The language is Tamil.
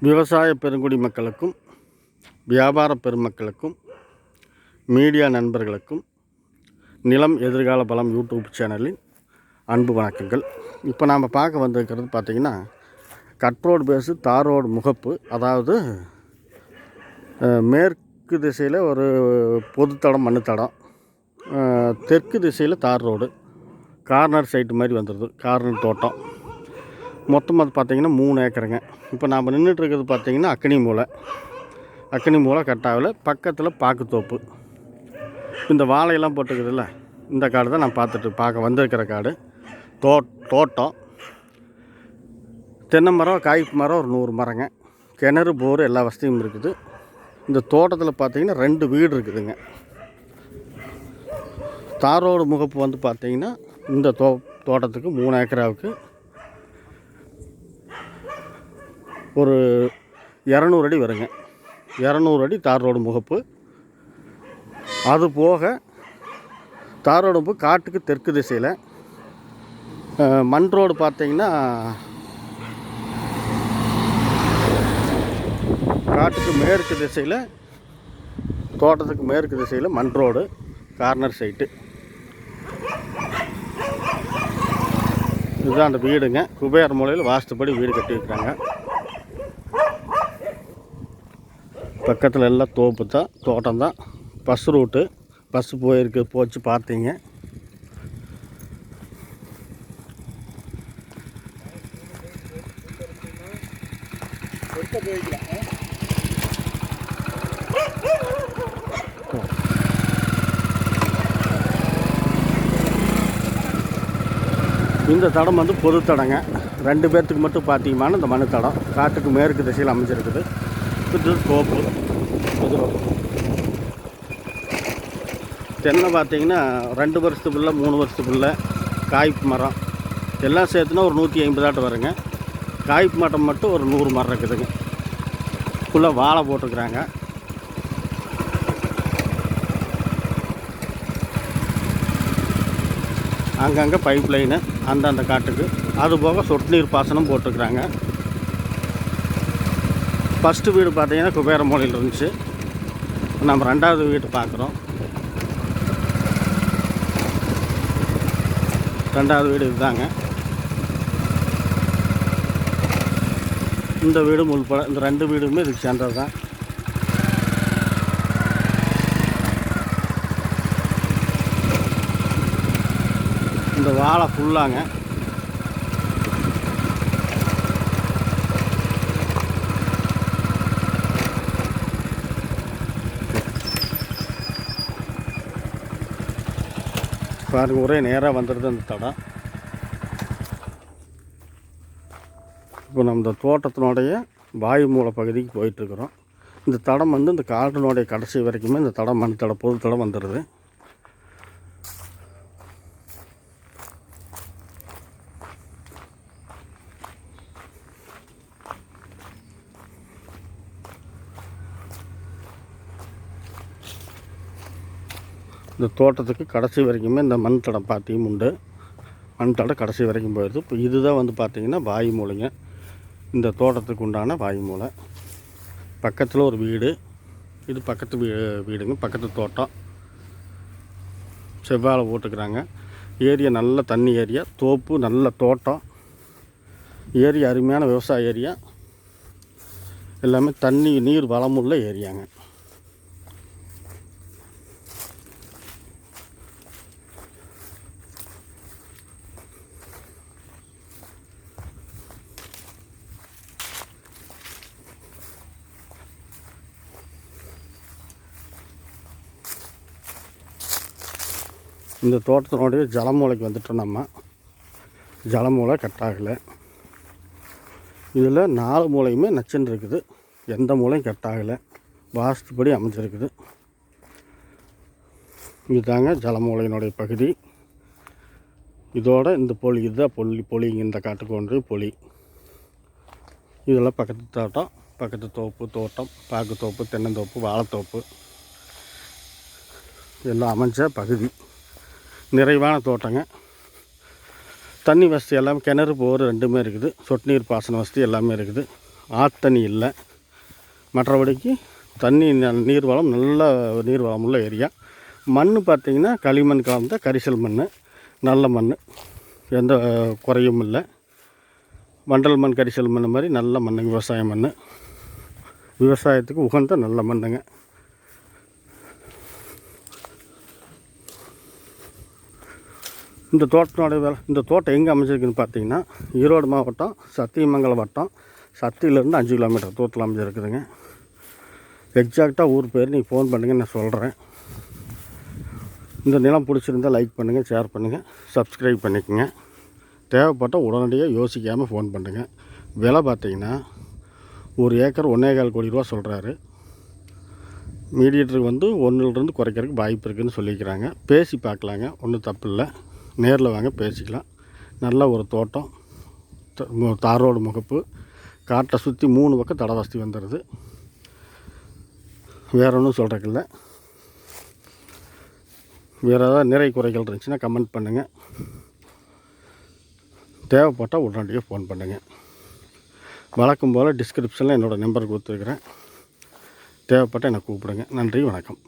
விவசாய பெருங்குடி மக்களுக்கும் வியாபார பெருமக்களுக்கும் மீடியா நண்பர்களுக்கும் நிலம் எதிர்கால பலம் யூடியூப் சேனலின் அன்பு வணக்கங்கள். இப்போ நாம் பார்க்க வந்திருக்கிறது பார்த்திங்கன்னா கட் ரோடு பேஸு தார் ரோடு முகப்பு, அதாவது மேற்கு திசையில் ஒரு பொதுத்தடம் மண்ணுத்தடம், தெற்கு திசையில் தார் ரோடு, கார்னர் சைட்டு மாதிரி வந்துடுது, கார்னர் தோட்டம். மொத்தம் அது பார்த்திங்கன்னா 3 ஏக்கருங்க. இப்போ நாம் நின்றுட்டுருக்கிறது பார்த்திங்கன்னா அக்கனி மூலை கட்டாவில் பக்கத்தில் பாக்குத்தோப்பு. இந்த வாழையெல்லாம் போட்டுக்குதுல்ல, இந்த காடு தான் நான் பார்க்க வந்திருக்கிற காடு. தோட்டம், தென்னை மரம், காய்ப்பு மரம் ஒரு 100 மரங்க, கிணறு, போர் எல்லா வசதியும் இருக்குது. இந்த தோட்டத்தில் பார்த்திங்கன்னா 2 வீடு இருக்குதுங்க. தாரோடு முகப்பு வந்து பார்த்திங்கன்னா இந்த தோட்டத்துக்கு 3 ஏக்கராவுக்கு ஒரு 200 அடி வருங்க. 200 அடி தார் ரோடு முகப்பு. அது போக தார் ரோடு முகப்பு காட்டுக்கு தெற்கு திசையில், மண் ரோடு பார்த்திங்கன்னா காட்டுக்கு மேற்கு திசையில், தோட்டத்துக்கு மேற்கு திசையில் மண் ரோடு, கார்னர் சைட்டு. இதுதான் அந்த வீடுங்க. குபேர் மூலையில் வாஸ்துப்படி வீடு கட்டியிருக்கிறாங்க. பக்கத்தில் எல்லாம் தோப்பு தான், தோட்டம் தான். பஸ் ரூட்டு, பஸ்ஸு போச்சு பார்த்தீங்க. இந்த தடம் வந்து பொது தடங்க, 2 பேர்த்துக்கு மட்டும் பார்த்தீங்கன்னா இந்த மண் தடம் காட்டுக்கு மேற்கு திசையில் அமைஞ்சிருக்குது. இது தோப்பு. தென்னை பார்த்திங்கன்னா 2 வருஷத்துக்குள்ள 3 வருஷத்துக்குள்ள காய்ப்பு மரம் எல்லாம் சேர்த்துனா ஒரு 150 வருங்க. காய்ப்பு மரம் மட்டும் ஒரு 100 மரம் இருக்குதுங்க. ஃபுல்லாக வாழை போட்டுருக்குறாங்க. அங்கங்கே பைப் லைனு அந்தந்த காட்டுக்கு, அது போக சொட்டு நீர் பாசனம் போட்டுருக்குறாங்க. ஃபஸ்ட்டு வீடு பார்த்திங்கன்னா குபேர மூலையில் இருந்துச்சு. நம்ம 2வது வீடு பார்க்குறோம். 2வது வீடு இதுதாங்க. இந்த வீடு உள்பட இந்த 2 வீடுமே இதுக்கு சேர்ந்தது தான். இந்த வாழை ஃபுல்லாங்க. பாருங்கள், ஒரே நேராக வந்துடுது அந்த தடம். இப்போ நம்ம இந்த தோட்டத்தினுடைய வாயு மூல பகுதிக்கு போயிட்டுருக்குறோம். இந்த தடம் வந்து இந்த காட்டினுடைய கடைசி வரைக்குமே இந்த தடம் மண் தடம் பொது தடம் வந்துடுது. இந்த தோட்டத்துக்கு கடைசி வரைக்குமே இந்த மண் தடம் பார்த்தியும் உண்டு. மண் தடம் கடைசி வரைக்கும் போயிடுது. இப்போ இதுதான் வந்து பார்த்திங்கன்னா வாயு மூலைங்க. இந்த தோட்டத்துக்கு உண்டான வாயு மூலை. பக்கத்தில் ஒரு வீடு, இது பக்கத்து வீடுங்க, பக்கத்து தோட்டம். செவ்வாழை போட்டுக்கிறாங்க. ஏரியா நல்ல தண்ணி ஏரியா, தோப்பு, நல்ல தோட்டம் ஏரியா, அருமையான விவசாய ஏரியா. எல்லாமே தண்ணி நீர் வளமுள்ள ஏரியாங்க. இந்த தோட்டத்தினுடைய ஜலமூலைக்கு வந்துட்டோம். நம்ம ஜலமூலை கட்டாகலை. இதில் 4 மூலையுமே நச்சுன்னு இருக்குது. எந்த மூலையும் கட்டாகலை, வாஸ்துப்படி அமைஞ்சிருக்குது. இதுதாங்க ஜலமூலையினுடைய பகுதி. இதோட இந்த பொலி, இதுதான் பொலிங்க. இந்த காட்டுக்கு ஒன்று பொலி. இதெல்லாம் பக்கத்து தோட்டம், பக்கத்து தோட்டம், பாக்குத்தோப்பு, தென்னந்தோப்பு, வாழைத்தோப்பு எல்லாம் அமைஞ்ச பகுதி. நிறைவான தோட்டங்க. தண்ணி வசதி எல்லாம் கிணறு போர் ரெண்டுமே இருக்குது. சொட்டு நீர் பாசன வசதி எல்லாமே இருக்குது. ஆத்தண்ணி இல்லை. மற்றபடிக்கு தண்ணி நீர்வளம் நல்ல நீர்வளம் உள்ள ஏரியா. மண் பார்த்திங்கன்னா களிமண் கலந்த கரிசல் மண், நல்ல மண், எந்த குறையும் இல்லை. வண்டல் மண் கரிசல் மண் மாதிரி நல்ல மண்ணுங்க. விவசாய மண், விவசாயத்துக்கு உகந்த நல்ல மண்ணுங்க. இந்த தோட்டம் எங்கே அமைஞ்சிருக்குன்னு பார்த்தீங்கன்னா ஈரோடு மாவட்டம் சத்தியமங்கலம் வட்டம், சத்தியிலேருந்து 5 கிலோமீட்டர் தூரத்தில் அமைஞ்சிருக்குதுங்க. எக்ஸாக்டாக ஊர் பேர் நீங்கள் ஃபோன் பண்ணுங்கள், நான் சொல்கிறேன். இந்த நிலம் பிடிச்சிருந்தால் லைக் பண்ணுங்கள், ஷேர் பண்ணுங்கள், சப்ஸ்கிரைப் பண்ணிக்கோங்க. தேவைப்பட்டால் உடனடியாக யோசிக்காமல் ஃபோன் பண்ணுங்கள். விலை பார்த்தீங்கன்னா 1 ஏக்கர் 1.25 கோடி ரூபா சொல்கிறாரு. மீடியேட்டருக்கு வந்து 1லிருந்து குறைக்கிறதுக்கு வாய்ப்பு இருக்குதுன்னு சொல்லிக்கிறாங்க. பேசி பார்க்கலாங்க, ஒன்றும் தப்பு இல்லை. நேரில் வாங்க பேசிக்கலாம். நல்ல ஒரு தோட்டம், தார் ரோடு முகப்பு, காட்டை சுற்றி 3 பக்கம் தட வசதி வந்துடுது. வேறு ஒன்றும் சொல்கிறதில்ல. வேறு ஏதாவது நிறை குறைகள் இருந்துச்சுன்னா கமெண்ட் பண்ணுங்கள். தேவைப்பட்டால் உடனடியாக ஃபோன் பண்ணுங்கள். வழக்கம் போல் டிஸ்கிரிப்ஷனில் என்னோடய நம்பர் கொடுத்துருக்குறேன். தேவைப்பட்டால் என்னை கூப்பிடுங்க. நன்றி, வணக்கம்.